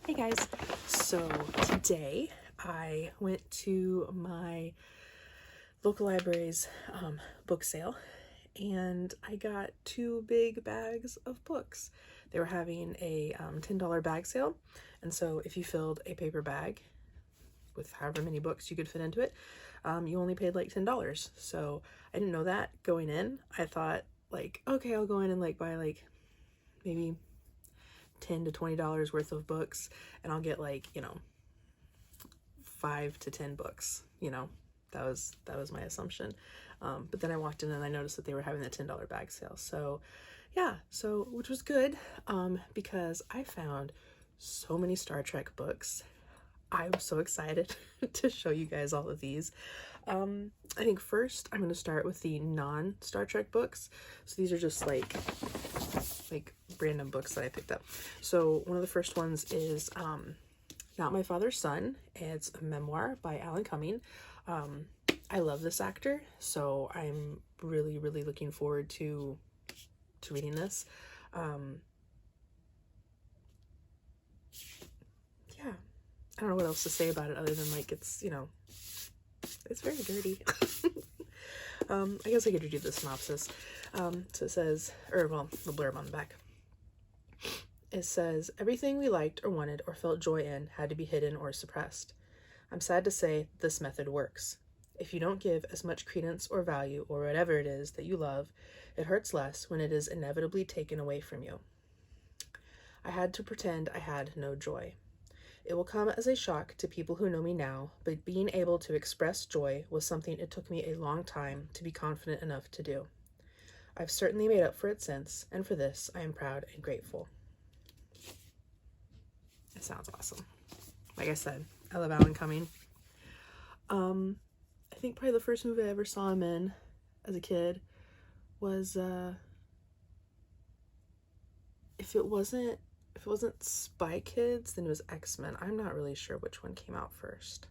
Hey guys, so today I went to my local library's book sale and I got 2 big bags of books. They were having a $10 bag sale, and so if you filled a paper bag with however many books you could fit into it, you only paid like $10. So I didn't know that going in. I thought like, okay, I'll go in and like buy like maybe $10 to $20 worth of books and I'll get like, 5 to 10 books, that was my assumption. But then I walked in and I noticed that they were having the $10 bag sale. So yeah, which was good, because I found so many Star Trek books. I'm so excited to show you guys all of these. I think first I'm going to start with the non-Star Trek books. So these are just like random books that I picked up. So one of the first ones is Not My Father's Son. It's a memoir by Alan Cumming. I love this actor, so I'm really looking forward to reading this. Yeah, I don't know what else to say about it other than like it's very dirty. I guess I could read the synopsis. So it says, the blurb on the back. It says, everything we liked or wanted or felt joy in had to be hidden or suppressed. I'm sad to say this method works. If you don't give as much credence or value or whatever it is that you love, it hurts less when it is inevitably taken away from you. I had to pretend I had no joy. It will come as a shock to people who know me now, but being able to express joy was something it took me a long time to be confident enough to do. I've certainly made up for it since, and for this I am proud and grateful. It sounds awesome. Like I said, I love Alan Cumming. I think probably the first movie I ever saw him in as a kid was if it wasn't Spy Kids, then it was X-Men. I'm not really sure which one came out first.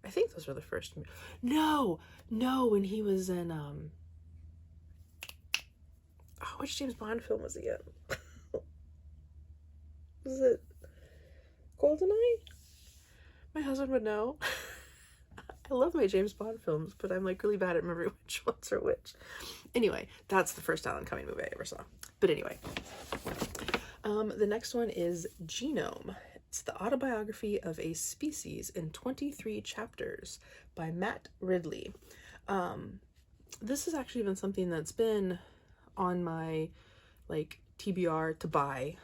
I think those were the first. No, when he was in which James Bond film was he in? Was it GoldenEye? My husband would know. I love my James Bond films, but I'm like really bad at remembering which ones are which. Anyway, that's the first Alan Cumming movie I ever saw. But anyway, the next one is Genome. It's the autobiography of a species in 23 chapters by Matt Ridley. This has actually been something that's been on my TBR to buy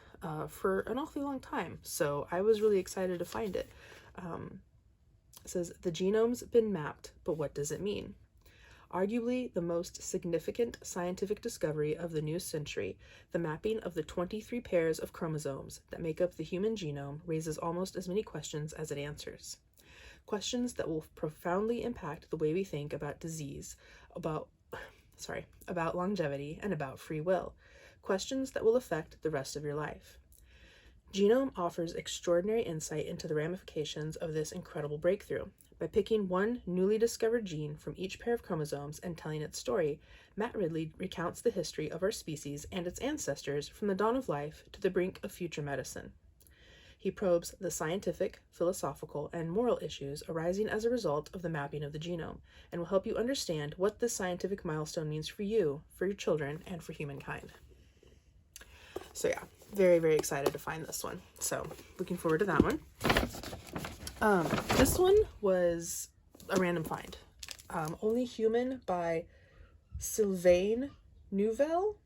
for an awfully long time, so I was really excited to find it. It says, the genome's been mapped, but what does it mean? Arguably the most significant scientific discovery of the new century, the mapping of the 23 pairs of chromosomes that make up the human genome raises almost as many questions as it answers. Questions that will profoundly impact the way we think about disease, about longevity, and about free will. Questions that will affect the rest of your life. Genome offers extraordinary insight into the ramifications of this incredible breakthrough. By picking one newly discovered gene from each pair of chromosomes and telling its story, Matt Ridley recounts the history of our species and its ancestors from the dawn of life to the brink of future medicine. He probes the scientific, philosophical, and moral issues arising as a result of the mapping of the genome, and will help you understand what this scientific milestone means for you, for your children, and for humankind. So yeah, very excited to find this one. So looking forward to that one. This one was a random find. Only Human by Sylvain Neuvel,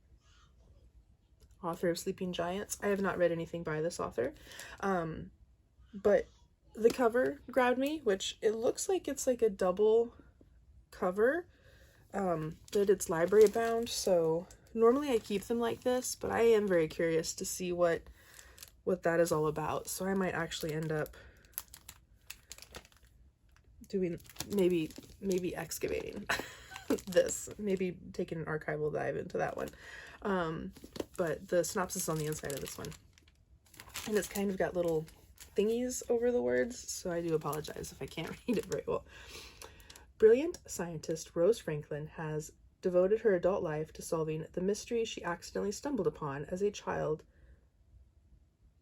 author of Sleeping Giants. I have not read anything by this author, but the cover grabbed me, which it looks like it's like a double cover, but it's library bound, so normally I keep them like this, but I am very curious to see what that is all about. So I might actually end up doing maybe excavating this, maybe taking an archival dive into that one. But the synopsis is on the inside of this one, and it's kind of got little thingies over the words, so I do apologize if I can't read it very well. Brilliant scientist Rose Franklin has devoted her adult life to solving the mystery she accidentally stumbled upon as a child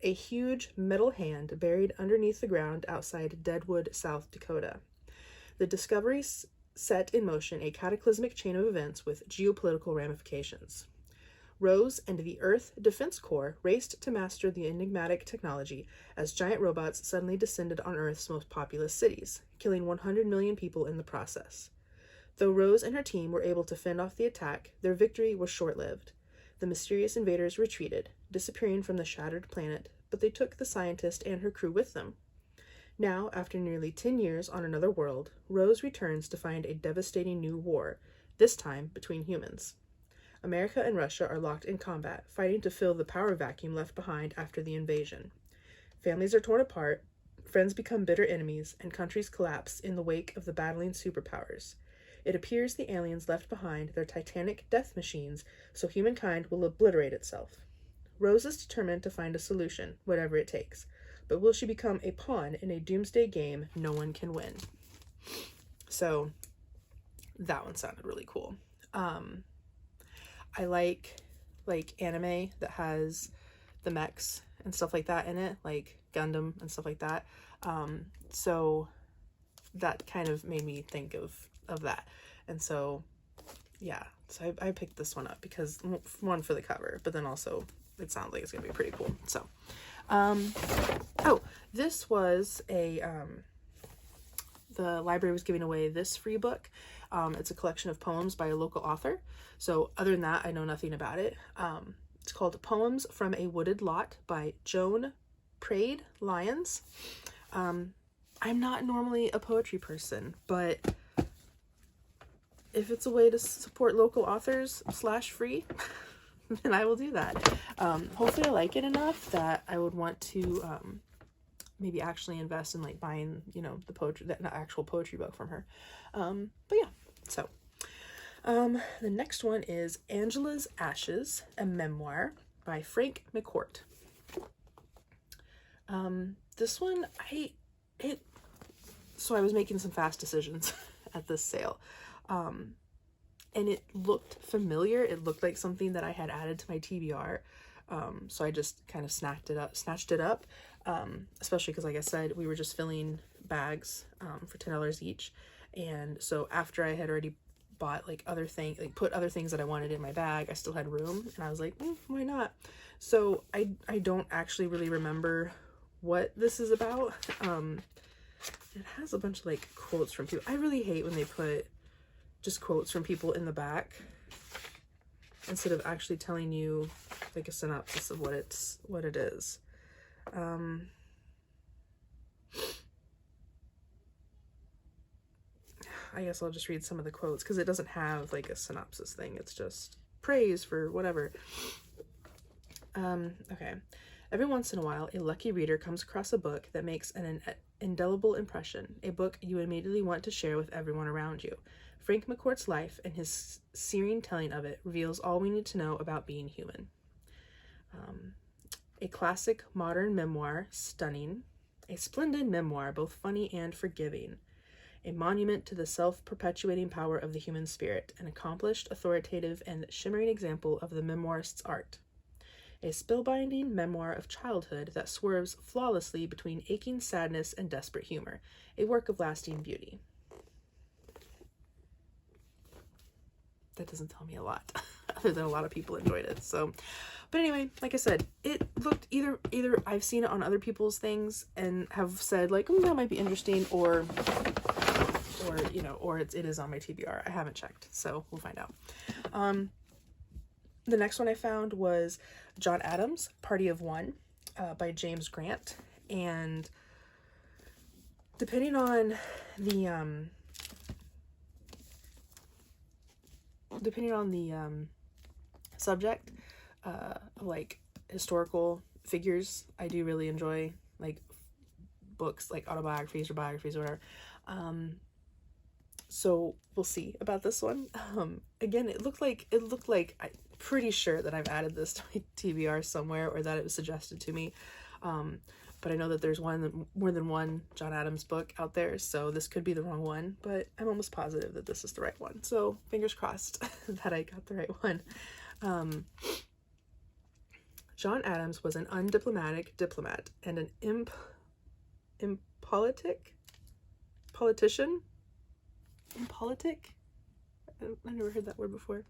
a huge metal hand buried underneath the ground outside Deadwood, South Dakota. The discovery set in motion a cataclysmic chain of events with geopolitical ramifications. Rose and the Earth Defense Corps raced to master the enigmatic technology as giant robots suddenly descended on Earth's most populous cities, killing 100 million people in the process. Though Rose and her team were able to fend off the attack, their victory was short-lived. The mysterious invaders retreated, disappearing from the shattered planet, but they took the scientist and her crew with them. Now, after nearly 10 years on another world, Rose returns to find a devastating new war, this time between humans. America and Russia are locked in combat, fighting to fill the power vacuum left behind after the invasion. Families are torn apart, friends become bitter enemies, and countries collapse in the wake of the battling superpowers. It appears the aliens left behind their titanic death machines, so humankind will obliterate itself. Rose is determined to find a solution, whatever it takes. But will she become a pawn in a doomsday game no one can win? So, that one sounded really cool. I like anime that has the mechs and stuff like that in it, like Gundam and stuff like that. So that kind of made me think of that. And so, yeah, so I picked this one up because, one, for the cover, but then also it sounds like it's gonna be pretty cool. So, oh, this was the library was giving away this free book. It's a collection of poems by a local author. So other than that, I know nothing about it. It's called Poems from a Wooded Lot by Joan Prade Lyons. I'm not normally a poetry person, but if it's a way to support local authors / free, then I will do that. Hopefully I like it enough that I would want to maybe actually invest in like buying, you know, the actual poetry book from her. But yeah, so the next one is Angela's Ashes, a memoir by Frank McCourt. This one, so I was making some fast decisions at this sale. And it looked familiar. It looked like something that I had added to my TBR. So I just kind of snatched it up. Especially because, like I said, we were just filling bags, for $10 each. And so after I had already bought like put other things that I wanted in my bag, I still had room, and I was like, why not? So I don't actually really remember what this is about. It has a bunch of like quotes from people. I really hate when they put just quotes from people in the back instead of actually telling you like a synopsis of what it is. I guess I'll just read some of the quotes because it doesn't have like a synopsis thing. It's just praise for whatever. Okay. Every once in a while, a lucky reader comes across a book that makes an indelible impression, a book you immediately want to share with everyone around you. Frank McCourt's life and his searing telling of it reveals all we need to know about being human. A classic modern memoir, stunning. A splendid memoir, both funny and forgiving. A monument to the self-perpetuating power of the human spirit, an accomplished, authoritative, and shimmering example of the memoirist's art. A spellbinding memoir of childhood that swerves flawlessly between aching sadness and desperate humor, a work of lasting beauty. That doesn't tell me a lot, other than a lot of people enjoyed it. So, but anyway, like I said, it looked either I've seen it on other people's things and have said like, that might be interesting, or it is on my TBR. I haven't checked, so we'll find out. The next one I found was John Adams' Party of One by James Grant, and depending on the subject, like historical figures, I do really enjoy like books like autobiographies or biographies or whatever. So we'll see about this one. Again, it looked like I'm pretty sure that I've added this to my TBR somewhere, or that it was suggested to me. But I know that there's more than one John Adams book out there, so this could be the wrong one, but I'm almost positive that this is the right one. So fingers crossed that I got the right one. John Adams was an undiplomatic diplomat and an impolitic politician. Impolitic? I never heard that word before.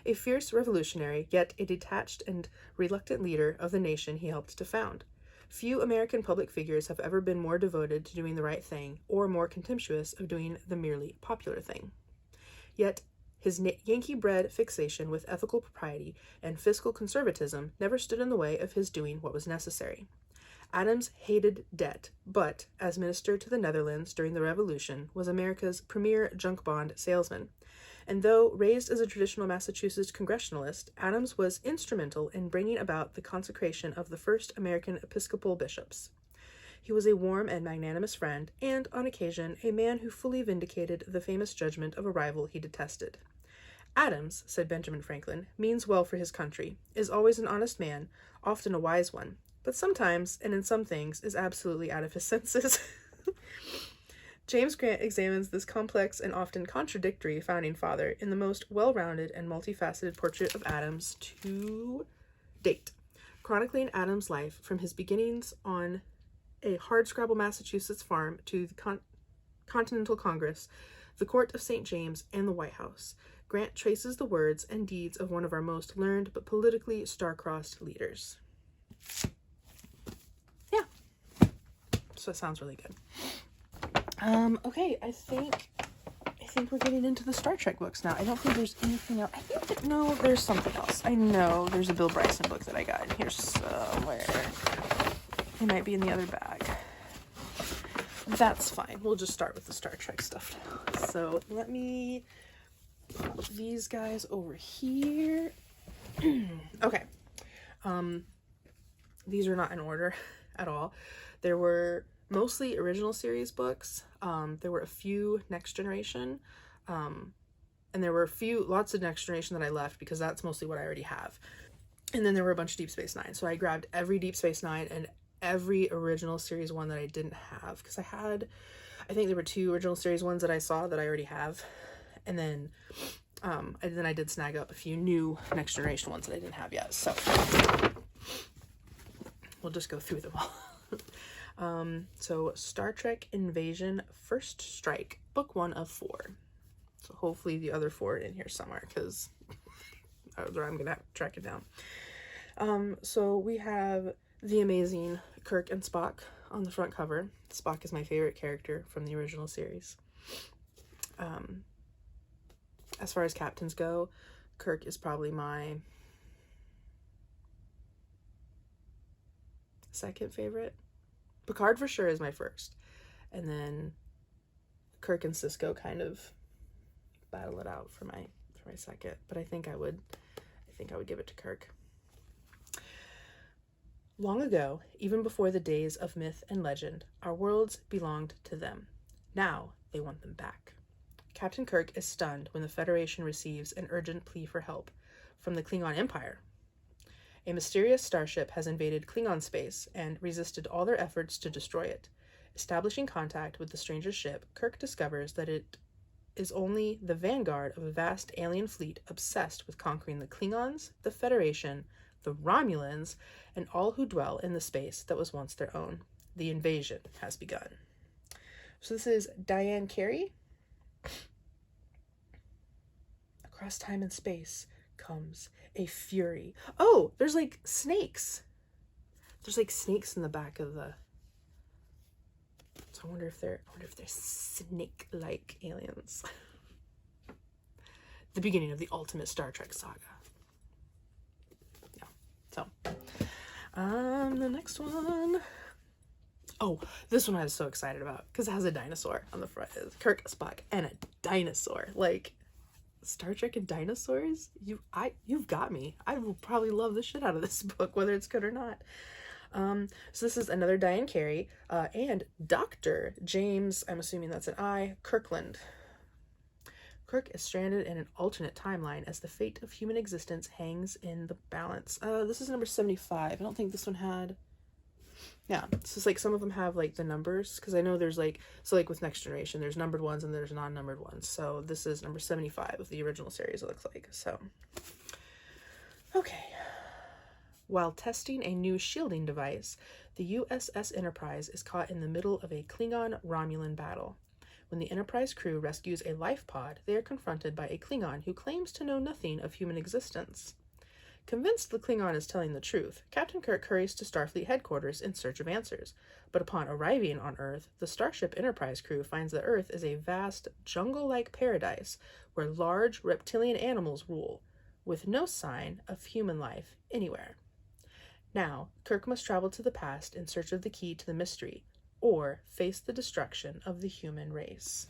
A fierce revolutionary, yet a detached and reluctant leader of the nation he helped to found. Few American public figures have ever been more devoted to doing the right thing or more contemptuous of doing the merely popular thing. Yet, his Yankee-bred fixation with ethical propriety and fiscal conservatism never stood in the way of his doing what was necessary. Adams hated debt, but, as minister to the Netherlands during the Revolution, was America's premier junk bond salesman. And though raised as a traditional Massachusetts Congressionalist, Adams was instrumental in bringing about the consecration of the first American Episcopal bishops. He was a warm and magnanimous friend, and, on occasion, a man who fully vindicated the famous judgment of a rival he detested. Adams, said Benjamin Franklin, means well for his country, is always an honest man, often a wise one, but sometimes, and in some things, is absolutely out of his senses. James Grant examines this complex and often contradictory founding father in the most well-rounded and multifaceted portrait of Adams to date, chronicling Adams' life from his beginnings on a hardscrabble Massachusetts farm to the Continental Congress, the Court of St. James, and the White House. Grant traces the words and deeds of one of our most learned but politically star-crossed leaders. Yeah. So it sounds really good. Okay, I think we're getting into the Star Trek books now. I don't think there's anything else. No, there's something else. I know there's a Bill Bryson book that I got in here somewhere. It might be in the other bag. That's fine. We'll just start with the Star Trek stuff now. So let me put these guys over here. Okay. These are not in order at all. There were mostly original series books. There were a few Next Generation, and there were lots of Next Generation that I left because that's mostly what I already have. And then there were a bunch of Deep Space Nine. So I grabbed every Deep Space Nine and every original series one that I didn't have, because I think there were 2 original series ones that I saw that I already have, and then I did snag up a few new Next Generation ones that I didn't have yet. So we'll just go through them all. So Star Trek Invasion First Strike, book 1 of 4. So hopefully the other 4 are in here somewhere, because I'm gonna have to track it down. So we have the amazing Kirk and Spock on the front cover. Spock is my favorite character from the original series. As far as captains go, Kirk is probably my second favorite. Picard for sure is my first, and then Kirk and Sisko kind of battle it out for my second, but I think I would give it to Kirk. Long ago, even before the days of myth and legend, our worlds belonged to them. Now they want them back. Captain Kirk is stunned when the Federation receives an urgent plea for help from the Klingon Empire. A mysterious starship has invaded Klingon space and resisted all their efforts to destroy it. Establishing contact with the stranger's ship, Kirk discovers that it is only the vanguard of a vast alien fleet obsessed with conquering the Klingons, the Federation, the Romulans, and all who dwell in the space that was once their own. The invasion has begun. So this is Diane Carey. Across time and space comes a fury. Oh, there's like snakes. There's like snakes in the back of the... So I wonder if they're snake-like aliens. The beginning of the ultimate Star Trek saga. Yeah. So, the next one. Oh, this one I was so excited about because it has a dinosaur on the front. It's Kirk, Spock, and a dinosaur. Like, Star Trek and dinosaurs? You've got me. I will probably love the shit out of this book, whether it's good or not. So this is another Diane Carey, and Dr. James, I'm assuming that's an I, Kirkland. Kirk is stranded in an alternate timeline as the fate of human existence hangs in the balance. This is number 75. I don't think this one had... Yeah, so it's like some of them have like the numbers, because I know there's like, so like with Next Generation, there's numbered ones and there's non-numbered ones. So this is number 75 of the original series, it looks like. So, okay. While testing a new shielding device, the USS Enterprise is caught in the middle of a Klingon-Romulan battle. When the Enterprise crew rescues a life pod, they are confronted by a Klingon who claims to know nothing of human existence. Convinced the Klingon is telling the truth, Captain Kirk hurries to Starfleet headquarters in search of answers. But upon arriving on Earth, the Starship Enterprise crew finds that Earth is a vast, jungle-like paradise where large reptilian animals rule, with no sign of human life anywhere. Now, Kirk must travel to the past in search of the key to the mystery, or face the destruction of the human race.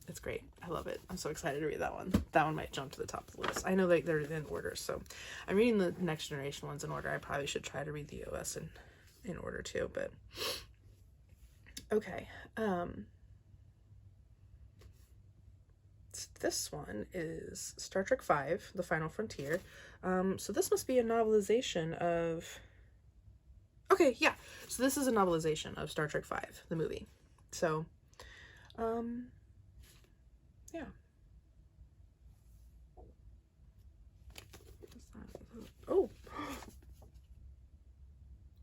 It's great. I love it. I'm so excited to read that one. That one might jump to the top of the list. I know that they're in order, so I'm reading the Next Generation ones in order. I probably should try to read the OS in order too, but okay. This one is Star Trek V, The Final Frontier. So this must be a novelization of... Okay, yeah. So this is a novelization of Star Trek V, the movie. So, yeah. Oh.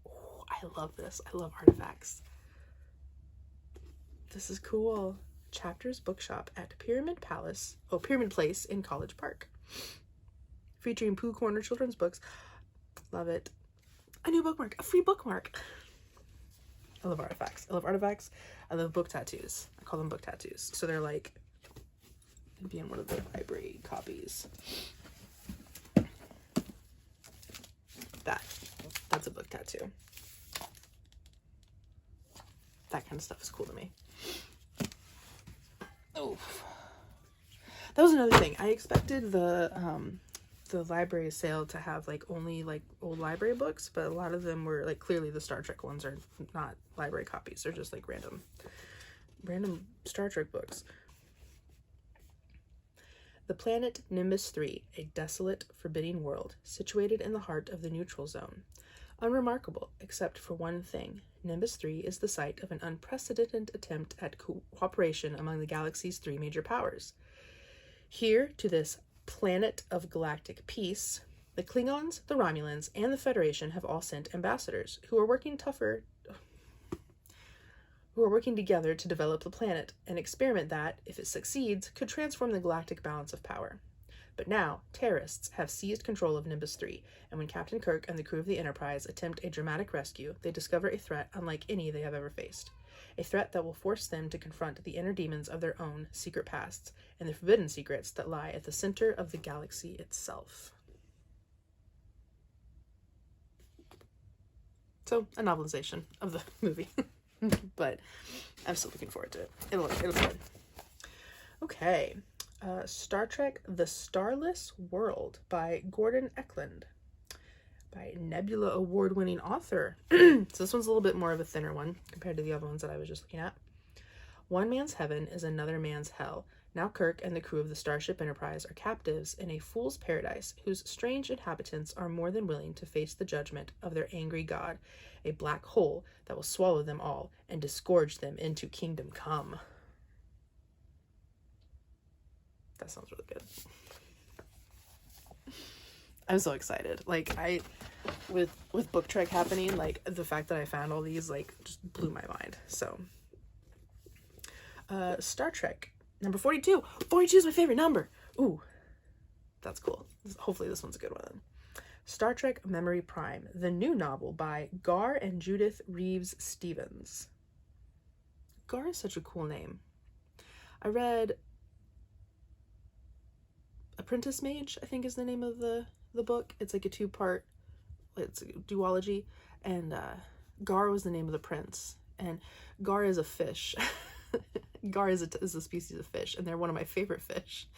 Oh, I love this. I love artifacts. This is cool. Chapters Bookshop at Pyramid Place in College Park. Featuring Pooh Corner children's books. Love it. A new bookmark. A free bookmark. I love artifacts. I love artifacts. I love book tattoos. I call them book tattoos. So they're like, it'd be in one of the library copies. That's a book tattoo. That kind of stuff is cool to me. Oh, that was another thing. I expected the library sale to have like only like old library books, but a lot of them were like, clearly the Star Trek ones are not library copies. They're just like random Star Trek books. The planet Nimbus 3, a desolate, forbidding world situated in the heart of the neutral zone. Unremarkable, except for one thing. Nimbus 3 is the site of an unprecedented attempt at cooperation among the galaxy's three major powers. Here, to this planet of galactic peace, the Klingons, the Romulans, and the Federation have all sent ambassadors who are working together to develop the planet, an experiment that, if it succeeds, could transform the galactic balance of power. But now, terrorists have seized control of Nimbus 3, and when Captain Kirk and the crew of the Enterprise attempt a dramatic rescue, they discover a threat unlike any they have ever faced. A threat that will force them to confront the inner demons of their own secret pasts, and the forbidden secrets that lie at the center of the galaxy itself. So, a novelization of the movie. But I'm still looking forward to it. It'll be good. Okay. Star Trek The Starless World by Gordon Eklund, by Nebula Award-winning author. So this one's a little bit more of a thinner one compared to the other ones that I was just looking at. One man's heaven is another man's hell. Now Kirk and the crew of the Starship Enterprise are captives in a fool's paradise whose strange inhabitants are more than willing to face the judgment of their angry god, a black hole that will swallow them all and disgorge them into kingdom come. That sounds really good. I'm so excited. Like, with Book Trek happening, like, the fact that I found all these, like, just blew my mind. So, Star Trek, number 42. 42 is my favorite number. Ooh, that's cool. Hopefully this one's a good one. Star Trek Memory Prime, the new novel by Gar and Judith Reeves Stevens. Gar is such a cool name. I read Apprentice Mage, I think is the name of the book. It's like a two-part, it's a duology, and Gar was the name of the prince, and Gar is a fish. Gar is a species of fish, and they're one of my favorite fish.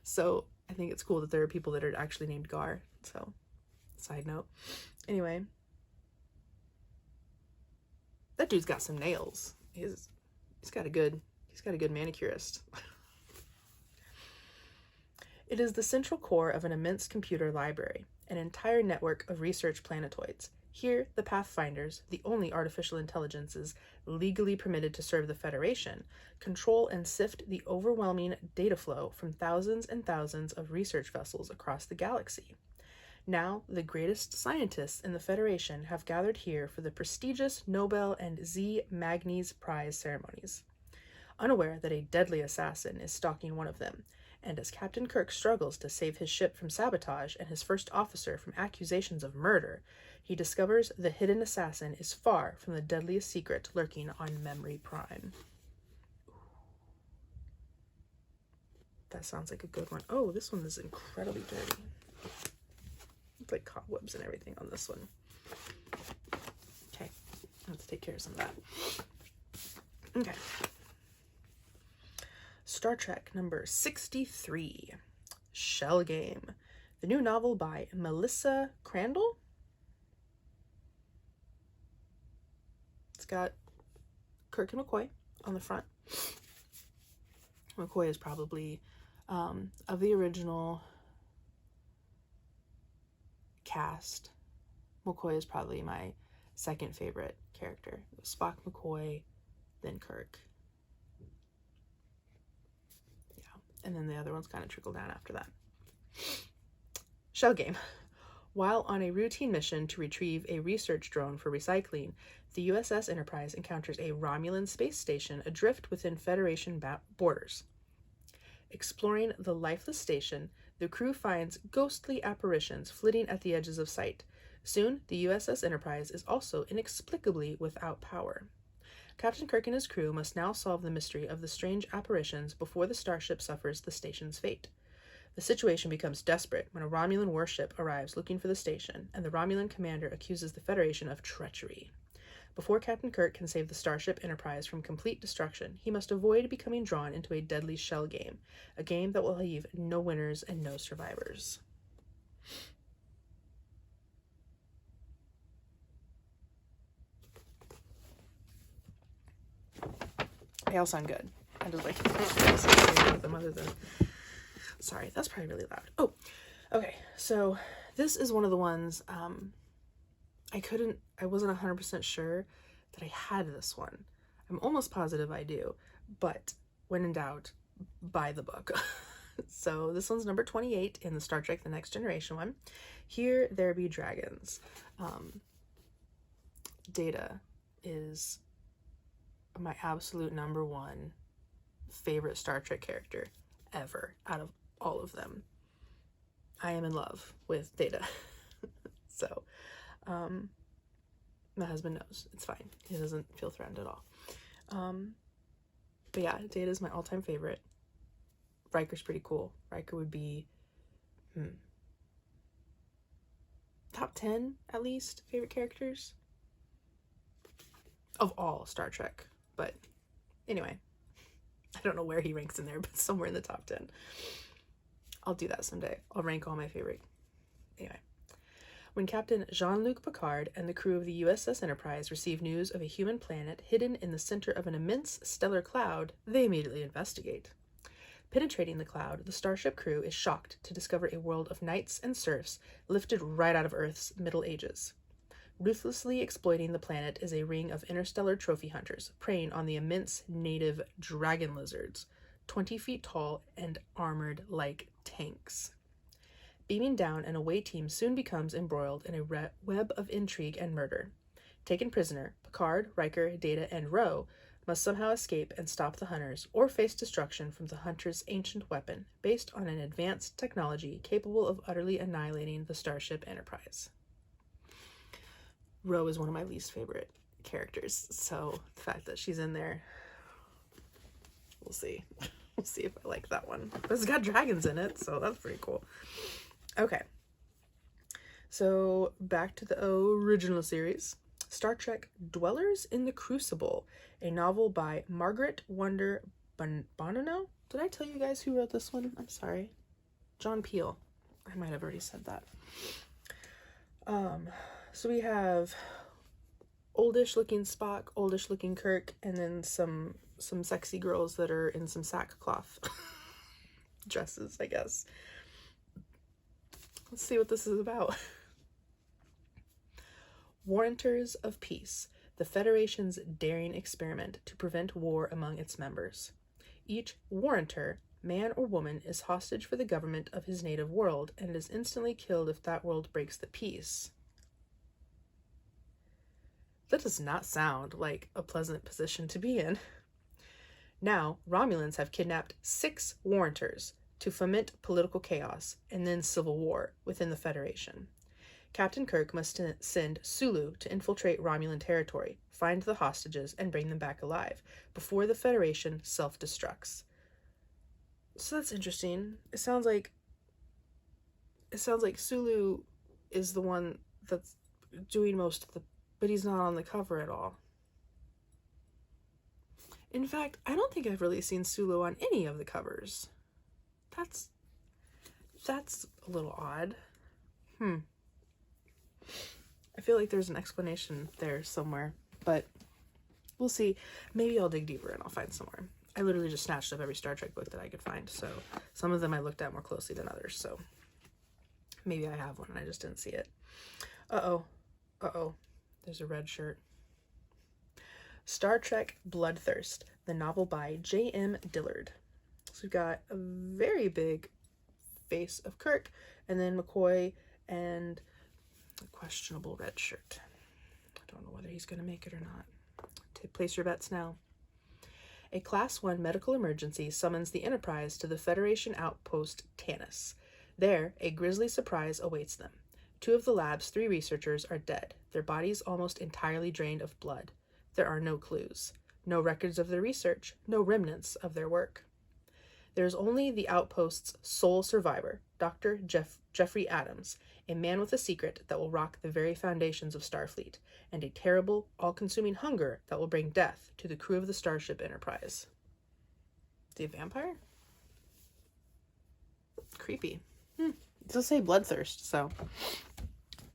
So I think it's cool that there are people that are actually named Gar. So, side note. Anyway, that dude's got some nails. He's got a good manicurist. It is the central core of an immense computer library, an entire network of research planetoids. Here, the Pathfinders, the only artificial intelligences legally permitted to serve the Federation, control and sift the overwhelming data flow from thousands and thousands of research vessels across the galaxy. Now, the greatest scientists in the Federation have gathered here for the prestigious Nobel and Z. Magnis Prize ceremonies. Unaware that a deadly assassin is stalking one of them, and as Captain Kirk struggles to save his ship from sabotage and his first officer from accusations of murder, he discovers the hidden assassin is far from the deadliest secret lurking on Memory Prime. That sounds like a good one. Oh, this one is incredibly dirty. It's like cobwebs and everything on this one. Okay, let's take care of some of that. Okay. Star Trek number 63, Shell Game, the new novel by Melissa Crandall. It's got Kirk and McCoy on the front. McCoy is probably, of the original cast, McCoy is probably my second favorite character. It was Spock, McCoy, then Kirk. And then the other ones kind of trickle down after that. Shell Game. While on a routine mission to retrieve a research drone for recycling, the USS Enterprise encounters a Romulan space station adrift within Federation borders. Exploring the lifeless station, the crew finds ghostly apparitions flitting at the edges of sight. Soon, the USS Enterprise is also inexplicably without power. Captain Kirk and his crew must now solve the mystery of the strange apparitions before the starship suffers the station's fate. The situation becomes desperate when a Romulan warship arrives looking for the station, and the Romulan commander accuses the Federation of treachery. Before Captain Kirk can save the Starship Enterprise from complete destruction, he must avoid becoming drawn into a deadly shell game, a game that will leave no winners and no survivors. They all sound good. I just like them other than... Sorry, that's probably really loud. Oh, okay. So this is one of the ones I wasn't 100% sure that I had this one. I'm almost positive I do, but when in doubt, buy the book. So this one's number 28 in the Star Trek The Next Generation one. Here There Be Dragons. Data is my absolute number one favorite Star Trek character ever out of all of them. I am in love with Data. So, my husband knows. It's fine. He doesn't feel threatened at all. But yeah, Data is my all-time favorite. Riker's pretty cool. Riker would be top 10 at least favorite characters of all Star Trek. But anyway, I don't know where he ranks in there, but somewhere in the top 10. I'll do that someday. I'll rank all my favorite. Anyway, when Captain Jean-Luc Picard and the crew of the USS Enterprise receive news of a human planet hidden in the center of an immense stellar cloud, they immediately investigate. Penetrating the cloud, the starship crew is shocked to discover a world of knights and serfs lifted right out of Earth's Middle Ages. Ruthlessly exploiting the planet is a ring of interstellar trophy hunters, preying on the immense native dragon lizards, 20 feet tall and armored like tanks. Beaming down, an away team soon becomes embroiled in a web of intrigue and murder. Taken prisoner, Picard, Riker, Data, and Ro must somehow escape and stop the hunters, or face destruction from the hunters' ancient weapon, based on an advanced technology capable of utterly annihilating the Starship Enterprise. Ro is one of my least favorite characters, so the fact that she's in there, we'll see. We'll see if I like that one. But it's got dragons in it, so that's pretty cool. Okay. So back to the original series. Star Trek Dwellers in the Crucible, a novel by Margaret Wonder Bonanno. Did I tell you guys who wrote this one? I'm sorry. John Peel. I might have already said that. So we have oldish looking Spock, oldish looking Kirk, and then some sexy girls that are in some sackcloth dresses, I guess. Let's see what this is about. Warranters of Peace, the Federation's daring experiment to prevent war among its members. Each warranter, man or woman, is hostage for the government of his native world and is instantly killed if that world breaks the peace. That does not sound like a pleasant position to be in. Now, Romulans have kidnapped 6 warranters to foment political chaos and then civil war within the Federation. Captain Kirk must send Sulu to infiltrate Romulan territory, find the hostages, and bring them back alive before the Federation self-destructs. So that's interesting. It sounds like Sulu is the one that's doing most of the, but he's not on the cover at all. In fact, I don't think I've really seen Sulu on any of the covers. That's a little odd. I feel like there's an explanation there somewhere, but we'll see. Maybe I'll dig deeper and I'll find somewhere. I literally just snatched up every Star Trek book that I could find, so some of them I looked at more closely than others, so maybe I have one and I just didn't see it. Uh-oh. There's a red shirt. Star Trek Bloodthirst, the novel by J.M. Dillard. So we've got a very big face of Kirk, and then McCoy, and a questionable red shirt. I don't know whether he's going to make it or not. Place your bets now. A Class 1 medical emergency summons the Enterprise to the Federation outpost Tanis. There, a grisly surprise awaits them. 2 of the lab's 3 researchers are dead, their bodies almost entirely drained of blood. There are no clues, no records of their research, no remnants of their work. There is only the outpost's sole survivor, Dr. Jeffrey Adams, a man with a secret that will rock the very foundations of Starfleet, and a terrible, all-consuming hunger that will bring death to the crew of the Starship Enterprise. Is he a vampire? Creepy. It does say bloodthirst, so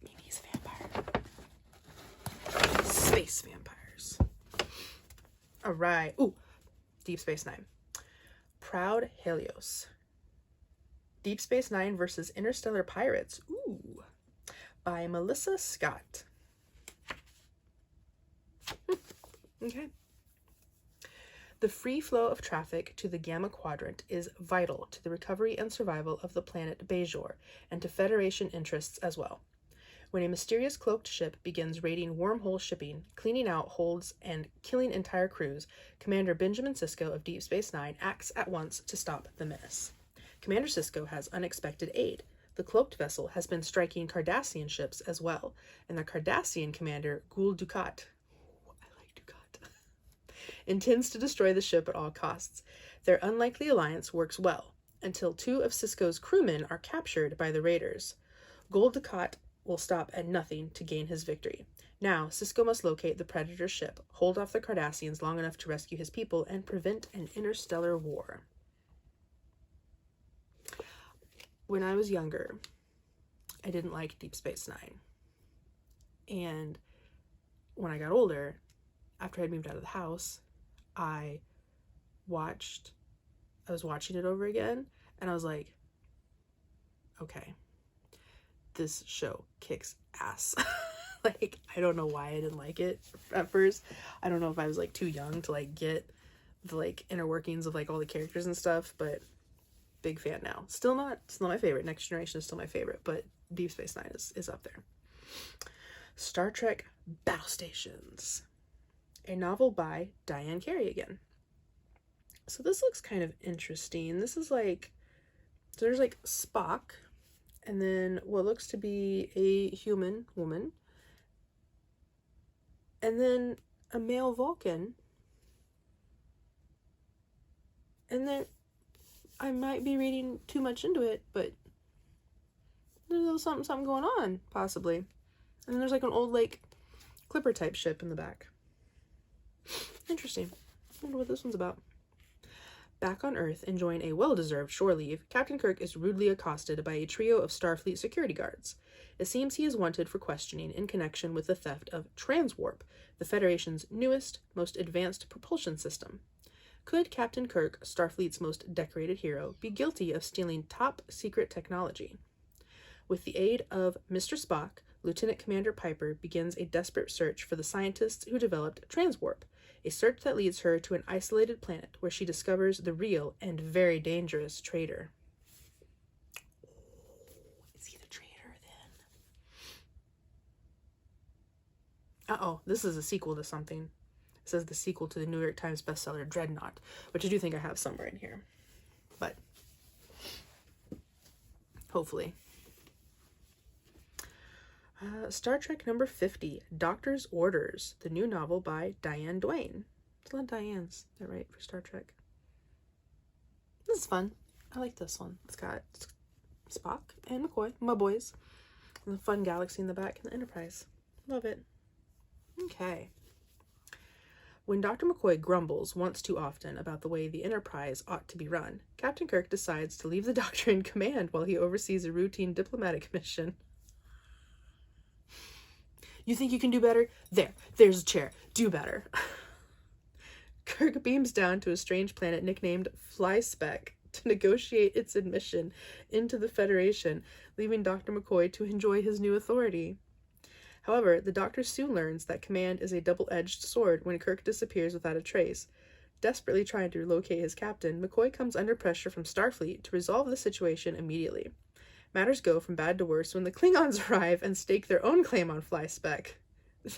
maybe he's a vampire. Space vampires. All right. Ooh, Deep Space Nine. Proud Helios. Deep Space Nine versus Interstellar Pirates. Ooh. By Melissa Scott. Okay. The free flow of traffic to the Gamma Quadrant is vital to the recovery and survival of the planet Bajor, and to Federation interests as well. When a mysterious cloaked ship begins raiding wormhole shipping, cleaning out holds, and killing entire crews, Commander Benjamin Sisko of Deep Space Nine acts at once to stop the menace. Commander Sisko has unexpected aid. The cloaked vessel has been striking Cardassian ships as well, and the Cardassian commander, Gul Dukat, intends to destroy the ship at all costs. Their unlikely alliance works well, until 2 of Sisko's crewmen are captured by the raiders. Gul Dukat will stop at nothing to gain his victory. Now, Sisko must locate the Predator ship, hold off the Cardassians long enough to rescue his people, and prevent an interstellar war. When I was younger, I didn't like Deep Space Nine. And when I got older, after I'd moved out of the house, I was watching it over again, and I was like, okay, this show kicks ass. Like, I don't know why I didn't like it at first. I don't know if I was like too young to like get the like inner workings of like all the characters and stuff, but big fan now. Still not my favorite. Next Generation is still my favorite, but Deep Space Nine is up there. Star Trek Battle Stations. A novel by Diane Carey again. So this looks kind of interesting. This is like, so there's like Spock, and then what looks to be a human woman, and then a male Vulcan, and then I might be reading too much into it, but there's a little something going on, possibly. And then there's like an old like Clipper type ship in the back. Interesting. I wonder what this one's about. Back on Earth, enjoying a well-deserved shore leave, Captain Kirk is rudely accosted by a trio of Starfleet security guards. It seems he is wanted for questioning in connection with the theft of Transwarp, the Federation's newest, most advanced propulsion system. Could Captain Kirk, Starfleet's most decorated hero, be guilty of stealing top-secret technology? With the aid of Mr. Spock, Lieutenant Commander Piper begins a desperate search for the scientists who developed transwarp, a search that leads her to an isolated planet where she discovers the real and very dangerous traitor. Is he the traitor then? Uh-oh, this is a sequel to something. It says the sequel to the New York Times bestseller Dreadnought, which I do think I have somewhere in here. But hopefully. Star Trek number 50, Doctor's Orders, the new novel by Diane Duane. There's a lot of Dianes, is that right, for Star Trek? This is fun. I like this one. It's got Spock and McCoy, my boys, and the fun galaxy in the back and the Enterprise. Love it. Okay. When Dr. McCoy grumbles once too often about the way the Enterprise ought to be run, Captain Kirk decides to leave the Doctor in command while he oversees a routine diplomatic mission. You think you can do better? There's a chair. Do better. Kirk beams down to a strange planet nicknamed Flyspeck to negotiate its admission into the Federation, leaving Dr. McCoy to enjoy his new authority. However, the Doctor soon learns that command is a double-edged sword when Kirk disappears without a trace. Desperately trying to locate his captain, McCoy comes under pressure from Starfleet to resolve the situation immediately. Matters go from bad to worse when the Klingons arrive and stake their own claim on Flyspeck.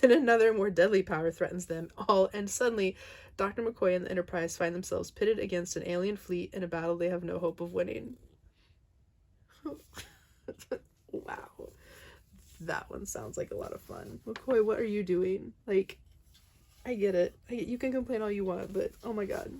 Then another, more deadly power threatens them all, and suddenly, Dr. McCoy and the Enterprise find themselves pitted against an alien fleet in a battle they have no hope of winning. Wow. That one sounds like a lot of fun. McCoy, what are you doing? Like, I get it. You can complain all you want, but oh my god.